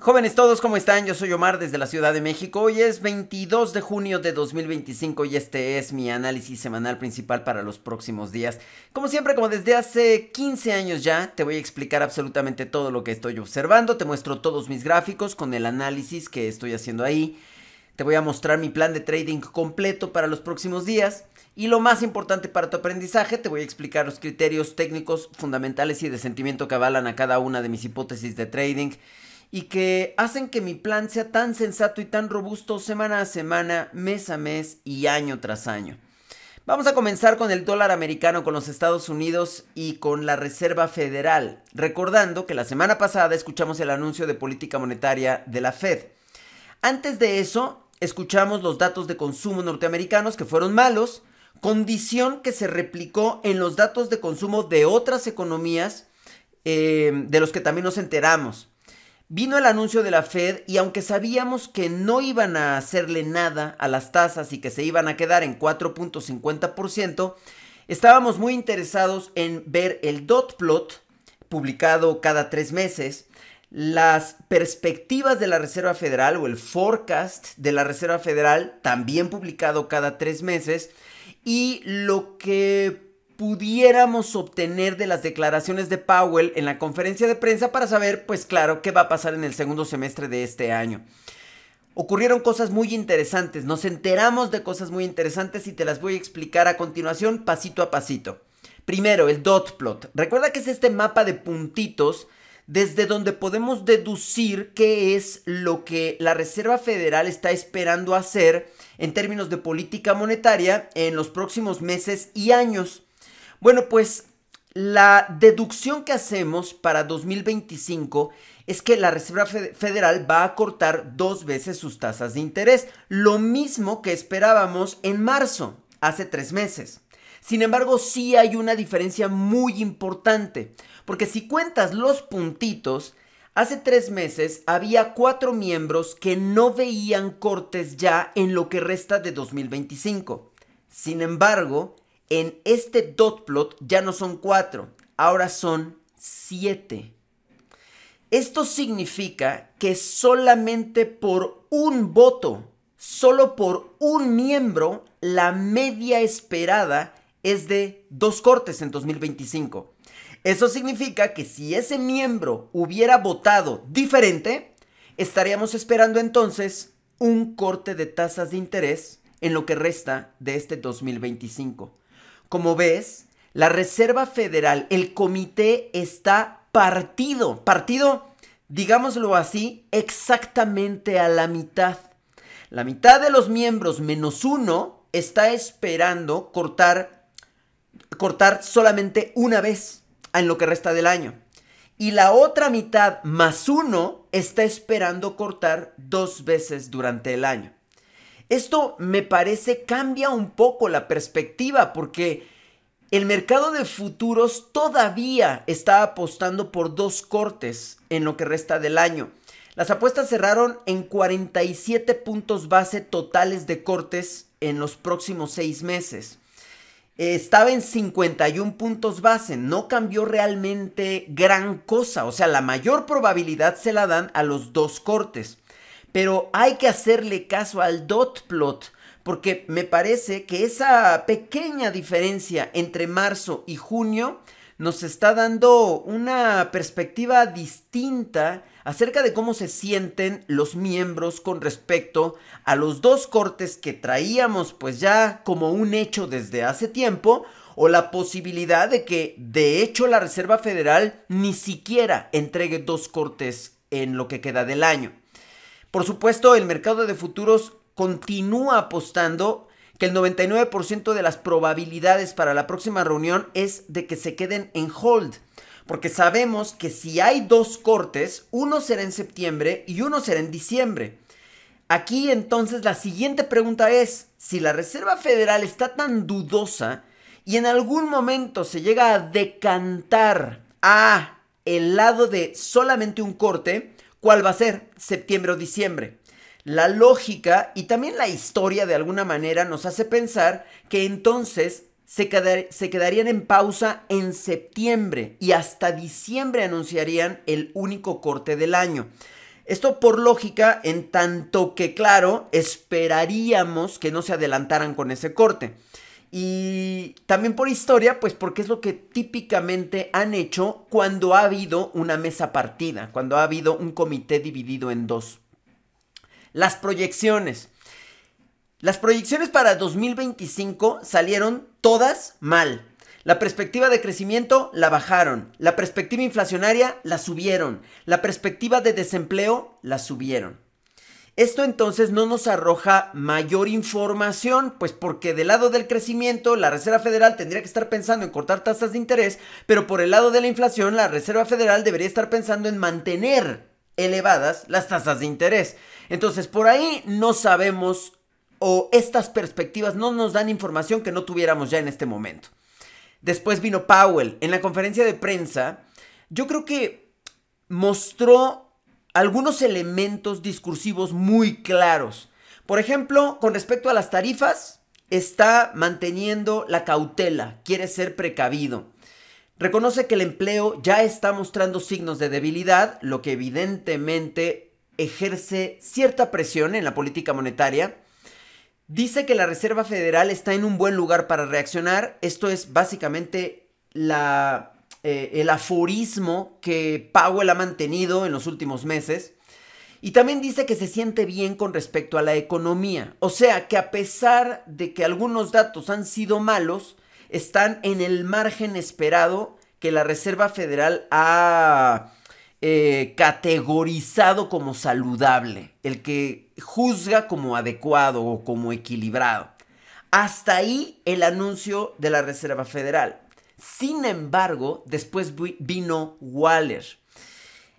Jóvenes todos, ¿cómo están? Yo soy Omar desde la Ciudad de México. Hoy es 22 de junio de 2025 y este es mi análisis semanal principal para los próximos días. Como siempre, como desde hace 15 años ya, te voy a explicar absolutamente todo lo que estoy observando. Te muestro todos mis gráficos con el análisis que estoy haciendo ahí. Te voy a mostrar mi plan de trading completo para los próximos días. Y lo más importante para tu aprendizaje, te voy a explicar los criterios técnicos fundamentales y de sentimiento que avalan a cada una de mis hipótesis de trading y que hacen que mi plan sea tan sensato y tan robusto semana a semana, mes a mes y año tras año. Vamos a comenzar con el dólar americano, con los Estados Unidos y con la Reserva Federal, recordando que la semana pasada escuchamos el anuncio de política monetaria de la Fed. Antes de eso, escuchamos los datos de consumo norteamericanos que fueron malos, condición que se replicó en los datos de consumo de otras economías de los que también nos enteramos. Vino el anuncio de la Fed y aunque sabíamos que no iban a hacerle nada a las tasas y que se iban a quedar en 4.50%, estábamos muy interesados en ver el dot plot publicado cada 3 meses, las perspectivas de la Reserva Federal o el forecast de la Reserva Federal también publicado cada 3 meses y lo que pudiéramos obtener de las declaraciones de Powell en la conferencia de prensa para saber, pues claro, qué va a pasar en el segundo semestre de este año. Ocurrieron cosas muy interesantes, nos enteramos de cosas muy interesantes y te las voy a explicar a continuación pasito a pasito. Primero, el dot plot. Recuerda que es este mapa de puntitos desde donde podemos deducir qué es lo que la Reserva Federal está esperando hacer en términos de política monetaria en los próximos meses y años. Bueno, pues la deducción que hacemos para 2025 es que la Reserva Federal va a cortar 2 veces sus tasas de interés, lo mismo que esperábamos en marzo, hace 3 meses. Sin embargo, sí hay una diferencia muy importante, porque si cuentas los puntitos, hace 3 meses había 4 miembros que no veían cortes ya en lo que resta de 2025. Sin embargo, en este dot plot ya no son 4, ahora son 7. Esto significa que solamente por un voto, solo por un miembro, la media esperada es de 2 cortes en 2025. Eso significa que si ese miembro hubiera votado diferente, estaríamos esperando entonces un corte de tasas de interés en lo que resta de este 2025. Como ves, la Reserva Federal, el comité está partido, digámoslo así, exactamente a la mitad. La mitad de los miembros menos 1 está esperando cortar solamente una vez en lo que resta del año. Y la otra mitad más 1 está esperando cortar 2 veces durante el año. Esto me parece cambia un poco la perspectiva porque el mercado de futuros todavía está apostando por 2 cortes en lo que resta del año. Las apuestas cerraron en 47 puntos base totales de cortes en los próximos 6 meses. Estaba en 51 puntos base, no cambió realmente gran cosa, o sea, la mayor probabilidad se la dan a los 2 cortes. Pero hay que hacerle caso al dot plot porque me parece que esa pequeña diferencia entre marzo y junio nos está dando una perspectiva distinta acerca de cómo se sienten los miembros con respecto a los 2 cortes que traíamos pues ya como un hecho desde hace tiempo o la posibilidad de que de hecho la Reserva Federal ni siquiera entregue 2 cortes en lo que queda del año. Por supuesto, el mercado de futuros continúa apostando que el 99% de las probabilidades para la próxima reunión es de que se queden en hold. Porque sabemos que si hay 2 cortes, uno será en septiembre y uno será en diciembre. Aquí entonces la siguiente pregunta es, si la Reserva Federal está tan dudosa y en algún momento se llega a decantar a el lado de solamente un corte, ¿cuál va a ser? ¿Septiembre o diciembre? La lógica y también la historia de alguna manera nos hace pensar que entonces se quedarían en pausa en septiembre y hasta diciembre anunciarían el único corte del año. Esto por lógica, en tanto que, claro, esperaríamos que no se adelantaran con ese corte. Y también por historia, pues porque es lo que típicamente han hecho cuando ha habido una mesa partida, cuando ha habido un comité dividido en dos. Las proyecciones. Las proyecciones para 2025 salieron todas mal. La perspectiva de crecimiento la bajaron. La perspectiva inflacionaria la subieron. La perspectiva de desempleo la subieron. Esto entonces no nos arroja mayor información, pues porque del lado del crecimiento la Reserva Federal tendría que estar pensando en cortar tasas de interés, pero por el lado de la inflación la Reserva Federal debería estar pensando en mantener elevadas las tasas de interés. Entonces por ahí no sabemos, o estas perspectivas no nos dan información que no tuviéramos ya en este momento. Después vino Powell. En la conferencia de prensa, yo creo que mostró algunos elementos discursivos muy claros. Por ejemplo, con respecto a las tarifas, está manteniendo la cautela, quiere ser precavido. Reconoce que el empleo ya está mostrando signos de debilidad, lo que evidentemente ejerce cierta presión en la política monetaria. Dice que la Reserva Federal está en un buen lugar para reaccionar. Esto es básicamente el aforismo que Powell ha mantenido en los últimos meses. Y también dice que se siente bien con respecto a la economía. O sea, que a pesar de que algunos datos han sido malos, están en el margen esperado que la Reserva Federal ha categorizado como saludable, el que juzga como adecuado o como equilibrado. Hasta ahí el anuncio de la Reserva Federal. Sin embargo, después vino Waller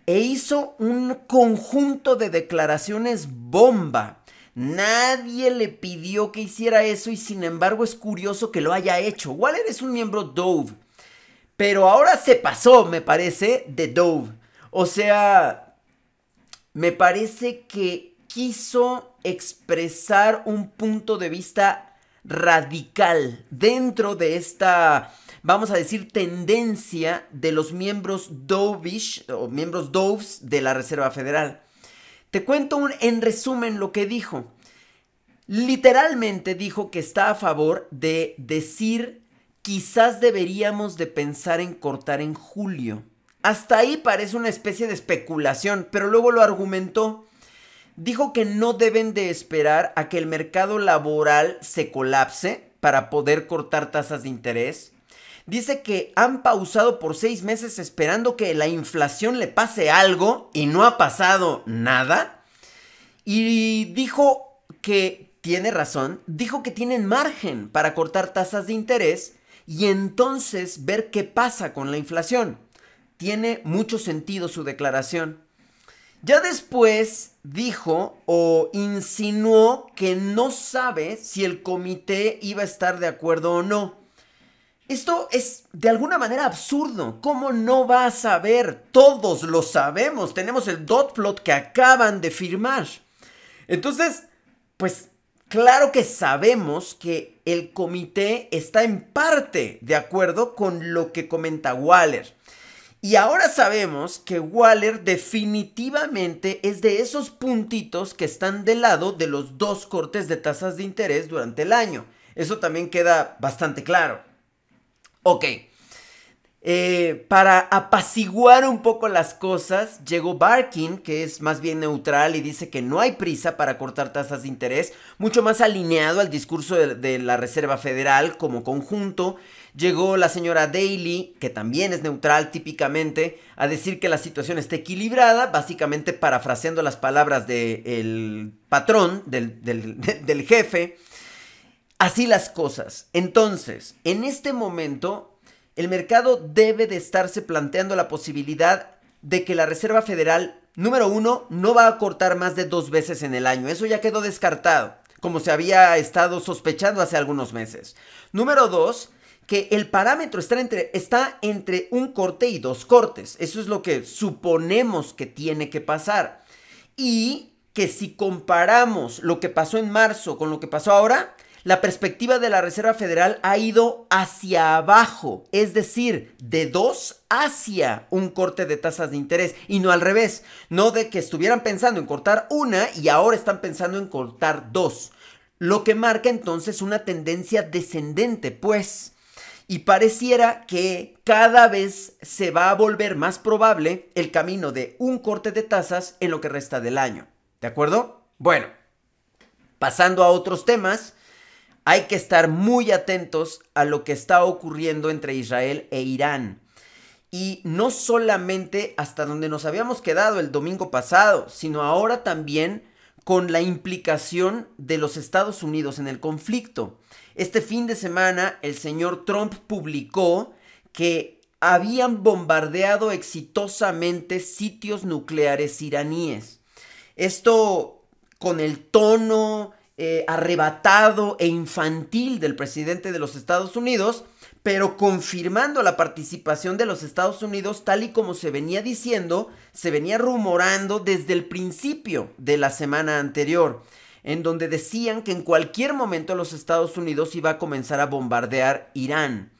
e hizo un conjunto de declaraciones bomba. Nadie le pidió que hiciera eso y sin embargo es curioso que lo haya hecho. Waller es un miembro Dove, pero ahora se pasó, me parece, de Dove. O sea, me parece que quiso expresar un punto de vista radical dentro de esta, vamos a decir, tendencia de los miembros dovish o miembros doves de la Reserva Federal. Te cuento en resumen lo que dijo. Literalmente dijo que está a favor de decir quizás deberíamos de pensar en cortar en julio. Hasta ahí parece una especie de especulación, pero luego lo argumentó. Dijo que no deben de esperar a que el mercado laboral se colapse para poder cortar tasas de interés. Dice que han pausado por 6 meses esperando que la inflación le pase algo y no ha pasado nada. Y dijo que tiene razón, dijo que tienen margen para cortar tasas de interés y entonces ver qué pasa con la inflación. Tiene mucho sentido su declaración. Ya después dijo o insinuó que no sabe si el comité iba a estar de acuerdo o no. Esto es de alguna manera absurdo. ¿Cómo no va a saber? Todos lo sabemos. Tenemos el dot plot que acaban de firmar. Entonces, pues claro que sabemos que el comité está en parte de acuerdo con lo que comenta Waller. Y ahora sabemos que Waller definitivamente es de esos puntitos que están del lado de los 2 cortes de tasas de interés durante el año. Eso también queda bastante claro. Ok. Para apaciguar un poco las cosas, llegó Barkin, que es más bien neutral y dice que no hay prisa para cortar tasas de interés, mucho más alineado al discurso de la Reserva Federal como conjunto. Llegó la señora Daly, que también es neutral típicamente, a decir que la situación está equilibrada, básicamente parafraseando las palabras del patrón, del jefe. Así las cosas. Entonces, en este momento, el mercado debe de estarse planteando la posibilidad de que la Reserva Federal, número 1, no va a cortar más de 2 veces en el año. Eso ya quedó descartado, como se había estado sospechando hace algunos meses. Número 2, que el parámetro está entre un corte y 2 cortes. Eso es lo que suponemos que tiene que pasar. Y que si comparamos lo que pasó en marzo con lo que pasó ahora, la perspectiva de la Reserva Federal ha ido hacia abajo, es decir, de 2 hacia un corte de tasas de interés y no al revés, no de que estuvieran pensando en cortar una y ahora están pensando en cortar 2, lo que marca entonces una tendencia descendente, pues. Y pareciera que cada vez se va a volver más probable el camino de un corte de tasas en lo que resta del año. ¿De acuerdo? Bueno, pasando a otros temas, hay que estar muy atentos a lo que está ocurriendo entre Israel e Irán. Y no solamente hasta donde nos habíamos quedado el domingo pasado, sino ahora también con la implicación de los Estados Unidos en el conflicto. Este fin de semana el señor Trump publicó que habían bombardeado exitosamente sitios nucleares iraníes. Esto con el tono arrebatado e infantil del presidente de los Estados Unidos, pero confirmando la participación de los Estados Unidos tal y como se venía diciendo, se venía rumorando desde el principio de la semana anterior, en donde decían que en cualquier momento los Estados Unidos iba a comenzar a bombardear Irán.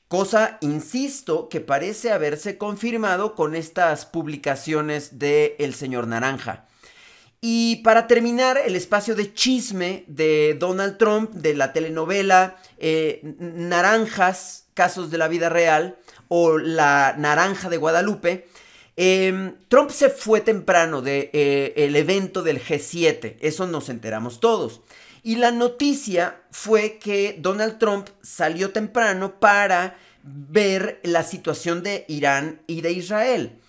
Cosa, insisto, que parece haberse confirmado con estas publicaciones del señor Naranja. Y para terminar, el espacio de chisme de Donald Trump, de la telenovela Naranjas, Casos de la Vida Real, o La Naranja de Guadalupe, Trump se fue temprano del evento del G7, eso nos enteramos todos. Y la noticia fue que Donald Trump salió temprano para ver la situación de Irán y de Israel.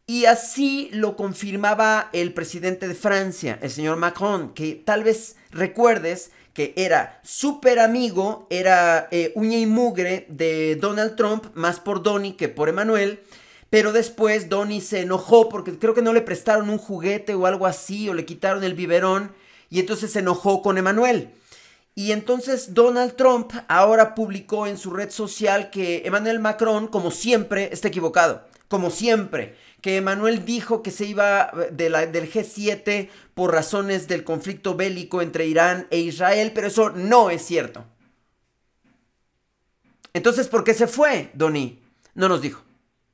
Y así lo confirmaba el presidente de Francia, el señor Macron, que tal vez recuerdes que era súper amigo, era uña y mugre de Donald Trump, más por Donnie que por Emmanuel. Pero después Donnie se enojó porque creo que no le prestaron un juguete o algo así, o le quitaron el biberón, y entonces se enojó con Emmanuel. Y entonces Donald Trump ahora publicó en su red social que Emmanuel Macron, como siempre, está equivocado. Como siempre, que Emmanuel dijo que se iba del G7 por razones del conflicto bélico entre Irán e Israel, pero eso no es cierto. Entonces, ¿por qué se fue, Donnie? No nos dijo.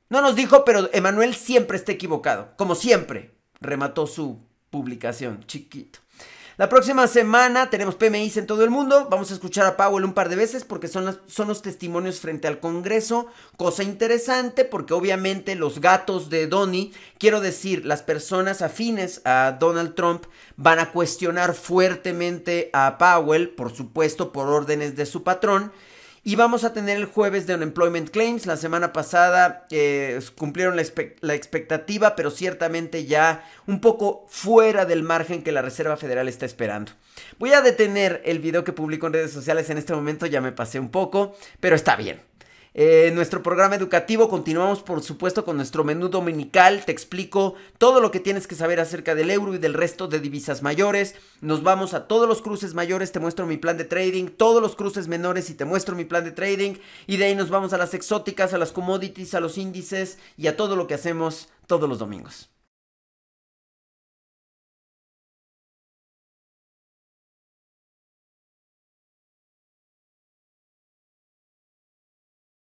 No nos dijo, pero Emmanuel siempre está equivocado. Como siempre, remató su publicación, chiquito. La próxima semana tenemos PMIs en todo el mundo. Vamos a escuchar a Powell un par de veces porque son los testimonios frente al Congreso. Cosa interesante porque obviamente los gatos de Donnie, quiero decir, las personas afines a Donald Trump, van a cuestionar fuertemente a Powell, por supuesto, por órdenes de su patrón. Y vamos a tener el jueves de Unemployment Claims. La semana pasada cumplieron la expectativa, pero ciertamente ya un poco fuera del margen que la Reserva Federal está esperando. Voy a detener el video que publico en redes sociales en este momento, ya me pasé un poco, pero está bien. Nuestro programa educativo, continuamos por supuesto con nuestro menú dominical. Te explico todo lo que tienes que saber acerca del euro y del resto de divisas mayores. Nos vamos a todos los cruces mayores, te muestro mi plan de trading, todos los cruces menores y te muestro mi plan de trading, y de ahí nos vamos a las exóticas, a las commodities, a los índices y a todo lo que hacemos todos los domingos.